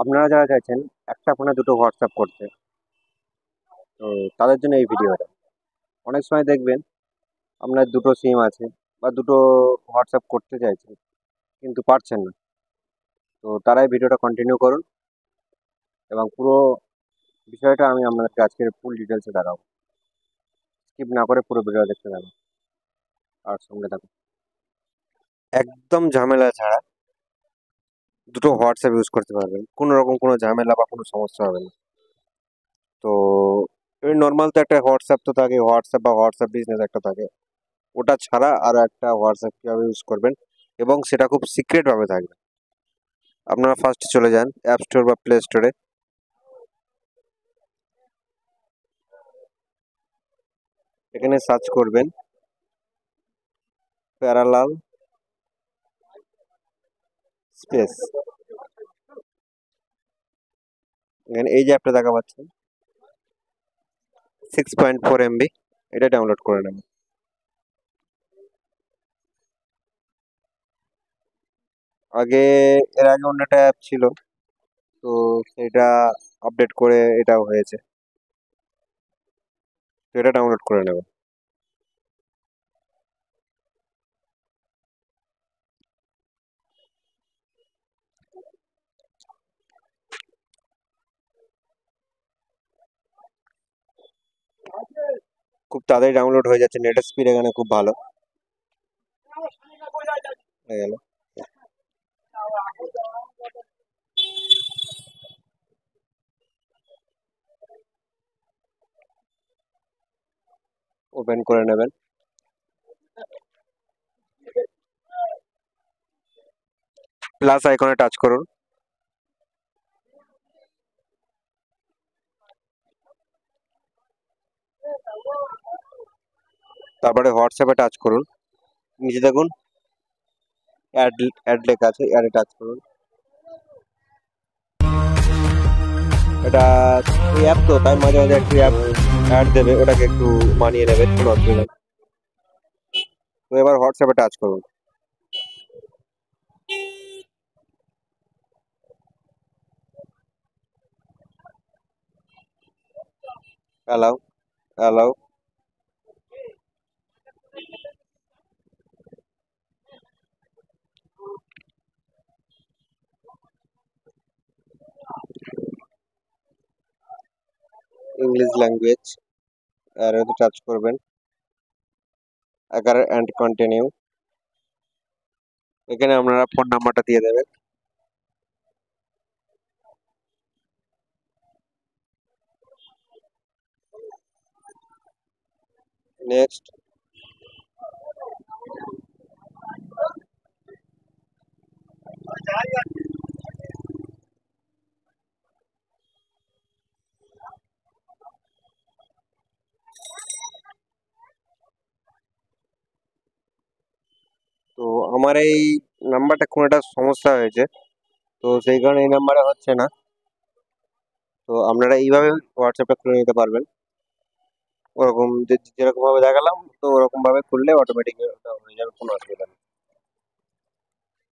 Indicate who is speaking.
Speaker 1: আপনারা যারা চাইছেন একটা ফোনে দুটো হোয়াটসঅ্যাপ করতে, তো তাদের জন্য এই ভিডিওটা। অনেক সময় দেখবেন আপনার দুটো সিম আছে বা দুটো হোয়াটসঅ্যাপ করতে চাইছেন কিন্তু পারছেন না। তো তারা এই ভিডিওটা কন্টিনিউ করুন এবং পুরো বিষয়টা আমি আপনাদেরকে আজকের ফুল ডিটেলসে দেখাবো। স্কিপ না করে পুরো ভিডিও দেখতে থাকুন আর সঙ্গে থাকুন। একদম ঝামেলা ছাড়া দুটো হোয়াটসঅ্যাপ ইউজ করতে পারবেন, কোনো রকম কোনো ঝামেলা বা কোনো সমস্যা হবে না। তো এই নর্মাল তো একটা হোয়াটসঅ্যাপ তো থাকে, হোয়াটসঅ্যাপ বা হোয়াটসঅ্যাপ বিজনেস একটা থাকে। ওটা ছাড়া আরো একটা হোয়াটসঅ্যাপ কিভাবে ইউজ করবেন এবং সেটা খুব সিক্রেট ভাবে থাকবে। আপনারা ফার্স্ট চলে যান অ্যাপ স্টোর বা প্লে স্টোরে। এখানে সার্চ করবেন প্যারালাল স্পেস। এখানে এই যে অ্যাপটা দেখা পাচ্ছেন 6.4 MB, এটা ডাউনলোড করে নেবেন। আগে এর আগে অন্য একটা অ্যাপ ছিল, তো সেটা আপডেট করে এটাও হয়েছে, তো এটা ডাউনলোড করে নেবেন। খুব তাড়াতাড়ি ডাউনলোড হয়ে যাচ্ছে, নেটের স্পিড এখানে খুব ভালো। হয়ে গেল। ওপেন করে নেবেন। প্লাস আইকনে টাচ করুন। তারপরে হোয়াটসঅ্যাপে টাচ করুন। নিচে দেখুন অ্যাড অ্যাড লেখা আছে, অ্যাডে টাচ করুন। এটা এই অ্যাপ তো, তাই মাঝে মাঝে একটু অ্যাপ অ্যাড দেবে, ওটাকে একটু মানিয়ে নেবে, কোনো অসুবিধা নেই। তো এবার হোয়াটসঅ্যাপে টাচ করুন। Allow, allow. ইংলিশ ল্যাঙ্গুয়েজ, আর এতে টাচ করবেন। এগারো অ্যান্ড কন্টিনিউ। এখানে আপনারা ফোন নাম্বারটা দিয়ে দেবেন। নেক্সট। তো আমার এই নাম্বারটা কোনো একটা সমস্যা হয়েছে, তো সেই কারণে এই নাম্বারে হচ্ছে না। তো আপনারা এইভাবে হোয়াটসঅ্যাপটা খুলে নিতে পারবেন। ওরকম যেরকম ভাবে দেখালাম, তো ওরকম ভাবে খুললে অটোমেটিক হয়ে যাবে, কোনো অসুবিধা নেই।